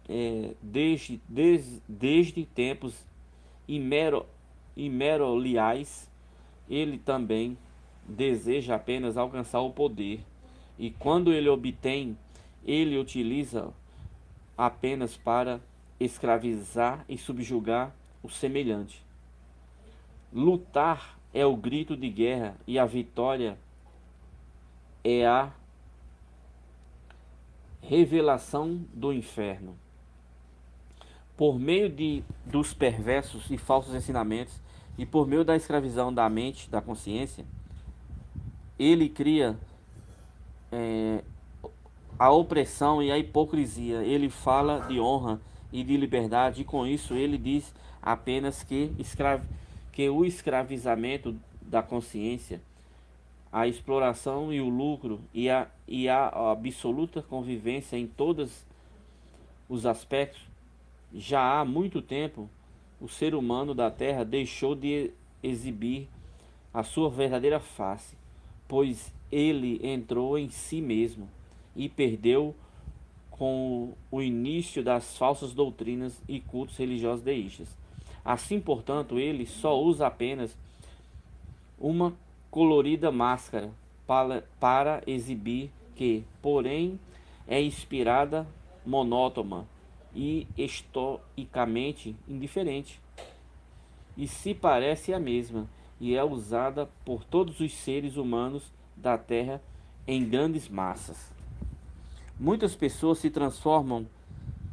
tempos imeroliais, ele também deseja apenas alcançar o poder, e quando ele obtém, ele utiliza apenas para escravizar e subjugar o semelhante. Lutar é o grito de guerra e a vitória é a revelação do inferno. Por meio dos perversos e falsos ensinamentos e por meio da escravidão da mente, da consciência, ele cria a opressão e a hipocrisia. Ele fala de honra e de liberdade, e com isso ele diz apenas que o escravizamento da consciência, a exploração e o lucro e a absoluta convivência em todos os aspectos, já há muito tempo o ser humano da Terra deixou de exibir a sua verdadeira face, pois ele entrou em si mesmo e perdeu com o início das falsas doutrinas e cultos religiosos deístas. Assim, portanto, ele só usa apenas uma colorida máscara para exibir que, porém, é inspirada, monótona e estoicamente indiferente, e se parece a mesma, e é usada por todos os seres humanos da Terra em grandes massas. Muitas pessoas se transformam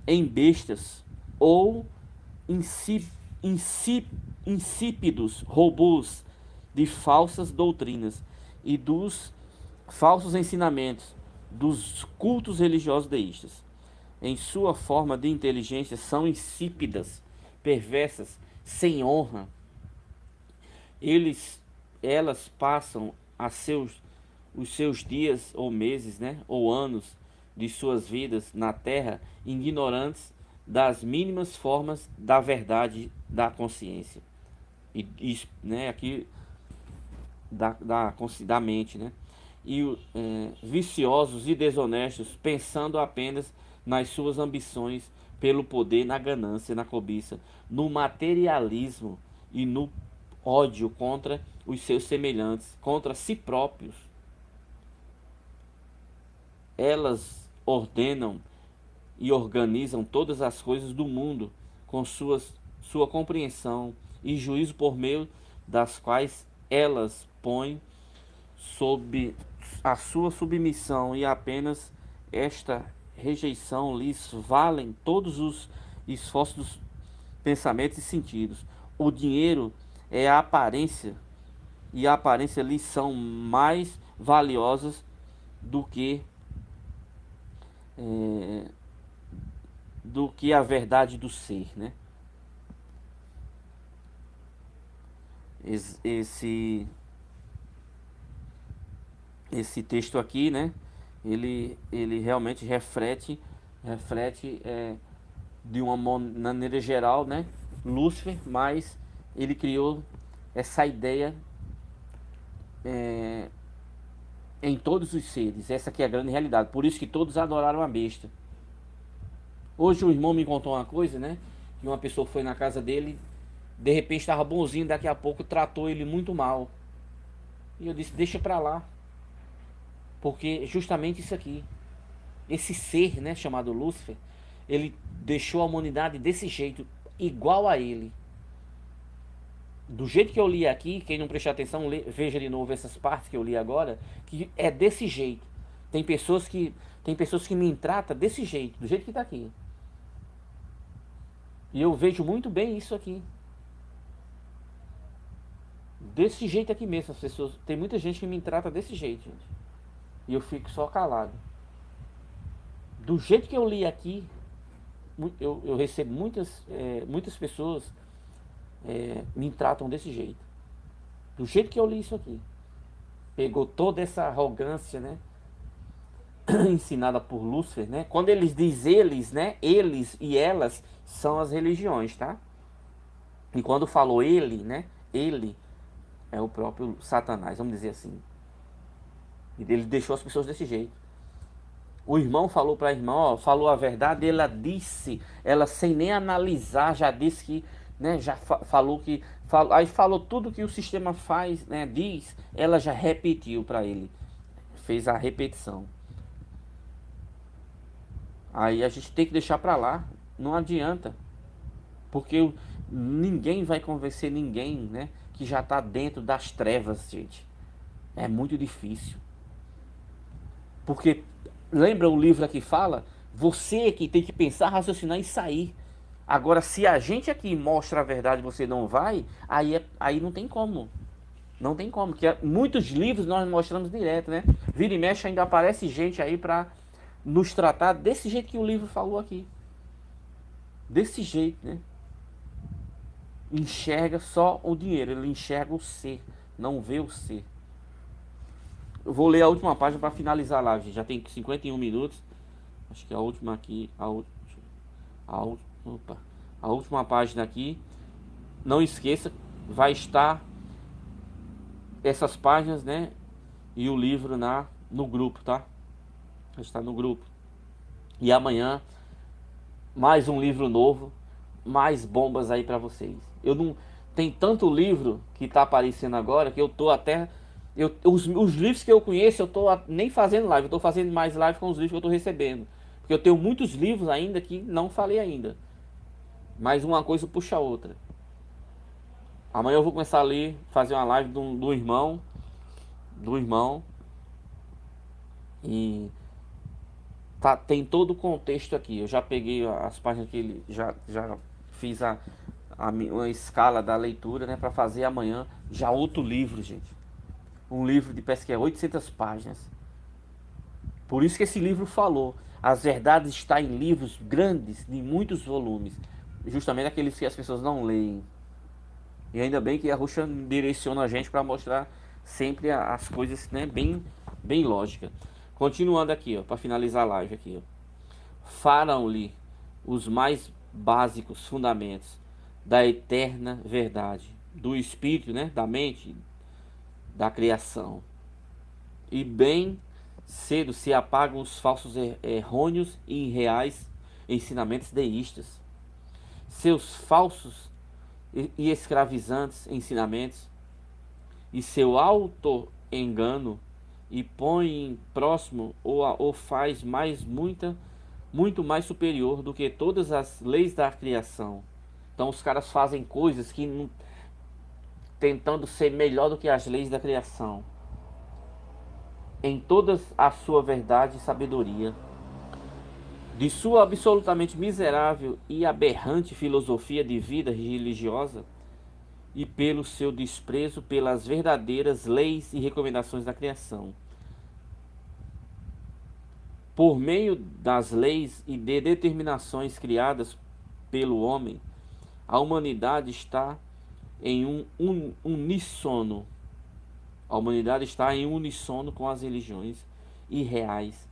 em bestas ou insípidos robôs de falsas doutrinas e dos falsos ensinamentos dos cultos religiosos deístas. Em sua forma de inteligência, são insípidas, perversas, sem honra. Elas passam os seus dias ou meses, né, ou anos de suas vidas na Terra ignorantes das mínimas formas da verdade da consciência e né, aqui da mente, né? Viciosos e desonestos, pensando apenas nas suas ambições pelo poder, na ganância, na cobiça, no materialismo e no ódio contra os seus semelhantes, contra si próprios. Elas ordenam e organizam todas as coisas do mundo com sua compreensão e juízo, por meio das quais elas põem sob a sua submissão, e apenas esta rejeição lhes valem todos os esforços dos pensamentos e sentidos. O dinheiro é a aparência, e a aparência lhes são mais valiosas do que a verdade do ser, né? Esse texto aqui, né? Ele realmente reflete de uma maneira geral, né, Lúcifer, mas ele criou essa ideia em todos os seres. Essa aqui é a grande realidade. Por isso que todos adoraram a besta. Hoje o irmão me contou uma coisa, né? Que uma pessoa foi na casa dele, de repente estava bonzinho, daqui a pouco tratou ele muito mal. E eu disse, deixa pra lá. Porque justamente isso aqui, esse ser, né, chamado Lúcifer, ele deixou a humanidade desse jeito, igual a ele. Do jeito que eu li aqui, quem não prestar atenção, veja de novo essas partes que eu li agora, que é desse jeito. Tem pessoas que me tratam desse jeito, do jeito que está aqui. E eu vejo muito bem isso aqui. Desse jeito aqui mesmo, as pessoas. Tem muita gente que me trata desse jeito, gente. E eu fico só calado. Do jeito que eu li aqui, eu recebo muitas pessoas me tratam desse jeito. Do jeito que eu li isso aqui. Pegou toda essa arrogância, né? Ensinada por Lúcifer, né? Quando eles dizem eles, né? Eles e elas são as religiões, tá? E quando falou ele, né? Ele é o próprio Satanás, vamos dizer assim. E ele deixou as pessoas desse jeito. O irmão falou para a irmã, ó, falou a verdade, ela sem nem analisar, já disse que, né, já falou que, aí falou tudo que o sistema faz, né, diz, ela já repetiu para ele, fez a repetição. Aí a gente tem que deixar para lá, não adianta, porque ninguém vai convencer ninguém, né, que já está dentro das trevas, gente. É muito difícil. Porque lembra o livro aqui fala? Você que tem que pensar, raciocinar e sair. Agora, se a gente aqui mostra a verdade e você não vai, aí não tem como. Não tem como. Porque muitos livros nós mostramos direto, né? Vira e mexe ainda aparece gente aí para nos tratar desse jeito que o livro falou aqui. Desse jeito, né? Enxerga só o dinheiro, ele enxerga o ser, não vê o ser. Eu vou ler a última página para finalizar a live. Já tem 51 minutos. Acho que a última aqui. A última página aqui. Não esqueça, vai estar essas páginas, né? E o livro no grupo, tá? Vai estar no grupo. E amanhã, mais um livro novo. Mais bombas aí para vocês. Eu não. Tem tanto livro que tá aparecendo agora que eu tô até. Os livros que eu conheço, eu tô nem fazendo live, eu tô fazendo mais live com os livros que eu tô recebendo. Porque eu tenho muitos livros ainda que não falei ainda. Mas uma coisa puxa a outra. Amanhã eu vou começar a ler, fazer uma live do irmão. Do irmão. E tem todo o contexto aqui. Eu já peguei as páginas que ele já fiz uma escala da leitura, né, para fazer amanhã já outro livro, gente. Um livro de parece que é 800 páginas. Por isso que esse livro falou. As verdades estão em livros grandes, de muitos volumes. Justamente aqueles que as pessoas não leem. E ainda bem que a Ruxa direciona a gente para mostrar sempre as coisas, né, bem lógica. Continuando aqui, ó, para finalizar a live aqui, ó. Falam-lhe os mais básicos fundamentos da eterna verdade, do espírito, né, da mente, da criação. E bem cedo se apagam os falsos errôneos e irreais ensinamentos deístas. Seus falsos e escravizantes ensinamentos e seu auto-engano e põe próximo ou faz muito mais superior do que todas as leis da criação. Então os caras fazem coisas que não, tentando ser melhor do que as leis da criação, em toda a sua verdade e sabedoria, de sua absolutamente miserável e aberrante filosofia de vida religiosa, e pelo seu desprezo pelas verdadeiras leis e recomendações da criação. Por meio das leis e de determinações criadas pelo homem, a humanidade está em uníssono. A humanidade está em uníssono com as religiões irreais,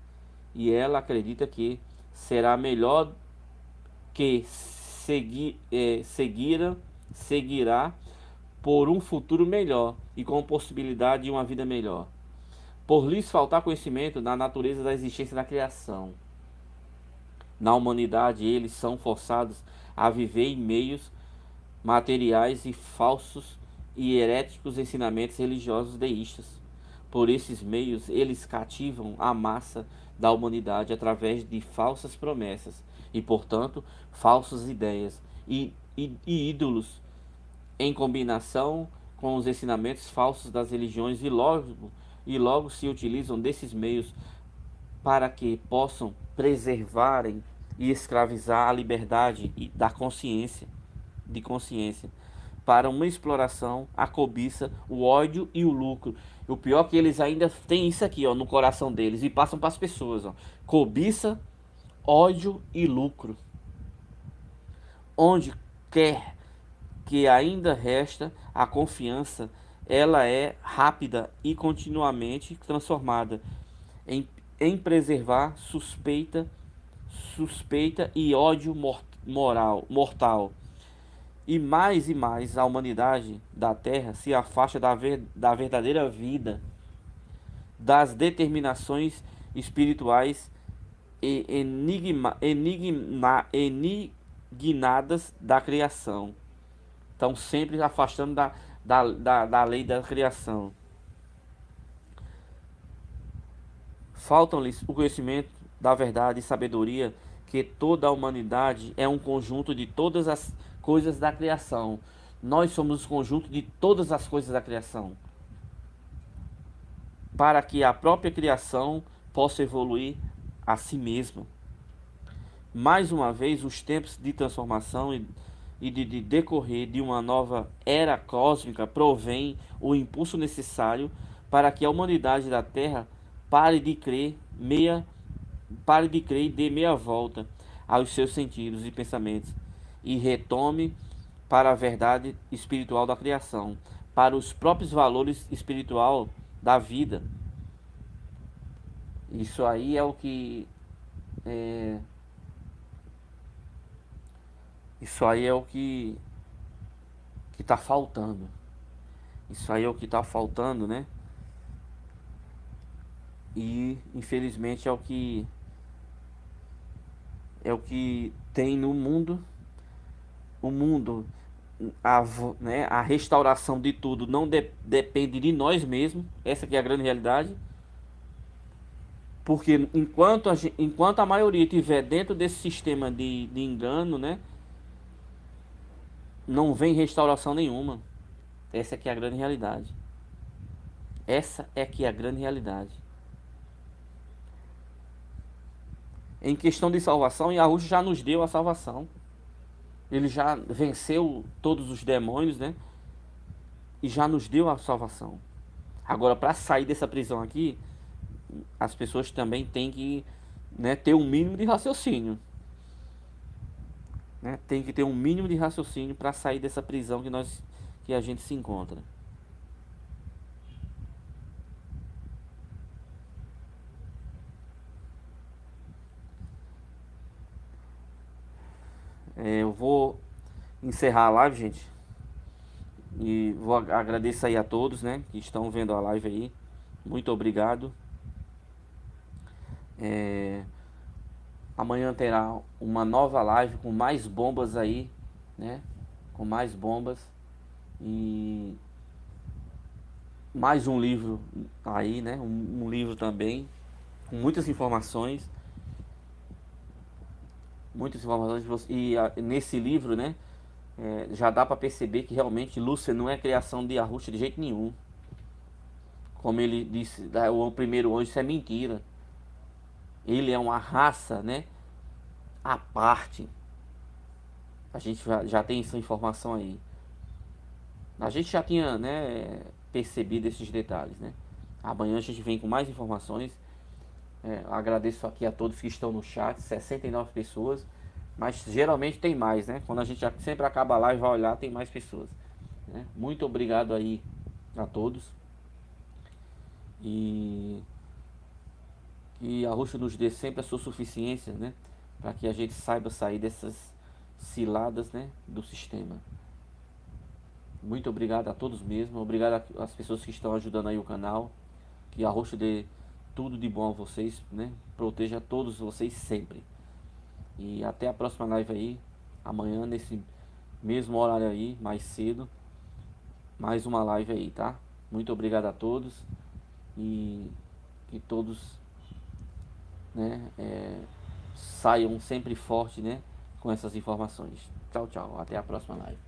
e ela acredita que será melhor que seguirá por um futuro melhor e com possibilidade de uma vida melhor, por lhes faltar conhecimento da natureza da existência da criação. Na humanidade, eles são forçados a viver em meios materiais e falsos e heréticos ensinamentos religiosos deístas. Por esses meios, eles cativam a massa da humanidade através de falsas promessas e, portanto, falsas ideias, e e ídolos, em combinação com os ensinamentos falsos das religiões, e logo se utilizam desses meios para que possam preservarem e escravizar a liberdade da consciência, de consciência, para uma exploração, a cobiça, o ódio e o lucro. O pior é que eles ainda têm isso aqui, ó, no coração deles e passam para as pessoas, ó. Cobiça, ódio e lucro. Onde quer que ainda resta a confiança, ela é rápida e continuamente transformada em preservar suspeita e ódio mortal. E mais a humanidade da Terra se afasta da verdadeira vida, das determinações espirituais e enignadas da criação. Estão sempre afastando da lei da criação. Faltam-lhes o conhecimento da verdade e sabedoria que toda a humanidade é um conjunto de todas as coisas da criação. Nós somos o conjunto de todas as coisas da criação. Para que a própria criação possa evoluir a si mesma. Mais uma vez, os tempos de transformação e de decorrer de uma nova era cósmica provém o impulso necessário para que a humanidade da Terra pare de crer e dê meia volta aos seus sentidos e pensamentos e retome para a verdade espiritual da criação, para os próprios valores espiritual da vida. Isso aí é o que isso aí é o que está faltando. Isso aí é o que está faltando, né? E infelizmente é o que tem no mundo. O mundo, a restauração de tudo não depende de nós mesmos. Essa que é a grande realidade. Porque enquanto a maioria estiver dentro desse sistema de engano, né, não vem restauração nenhuma. Essa que é a grande realidade. Essa é que é a grande realidade. Em questão de salvação, Yahushua já nos deu a salvação. Ele já venceu todos os demônios, né? E já nos deu a salvação. Agora, para sair dessa prisão aqui, as pessoas também têm que, né, ter um mínimo de raciocínio. Né? Tem que ter um mínimo de raciocínio para sair dessa prisão que a gente se encontra. Eu vou encerrar a live, gente. E vou agradecer aí a todos, né, que estão vendo a live aí. Muito obrigado. Amanhã terá uma nova live com mais bombas aí, né? Com mais bombas. E mais um livro aí, né? Um livro também com muitas informações. Muitas informações. E nesse livro, né? Já dá para perceber que realmente Lúcifer não é criação de Yahushua de jeito nenhum. Como ele disse, o primeiro anjo, isso é mentira. Ele é uma raça, né, à parte. A gente já tem essa informação aí. A gente já tinha, né, percebido esses detalhes, né. Amanhã a gente vem com mais informações. Agradeço aqui a todos que estão no chat, 69 pessoas. Mas geralmente tem mais, né? Quando a gente sempre acaba lá e vai olhar, tem mais pessoas, né? Muito obrigado aí a todos. E que a Yahushua nos dê sempre a sua suficiência, né? Para que a gente saiba sair dessas ciladas, né, do sistema. Muito obrigado a todos mesmo. Obrigado às pessoas que estão ajudando aí o canal. Que a Yahushua dê tudo de bom a vocês, né? Proteja todos vocês sempre. E até a próxima live aí. Amanhã, nesse mesmo horário aí, mais cedo. Mais uma live aí, tá? Muito obrigado a todos. E que todos, né, saiam sempre forte, né, com essas informações. Tchau, tchau. Até a próxima live.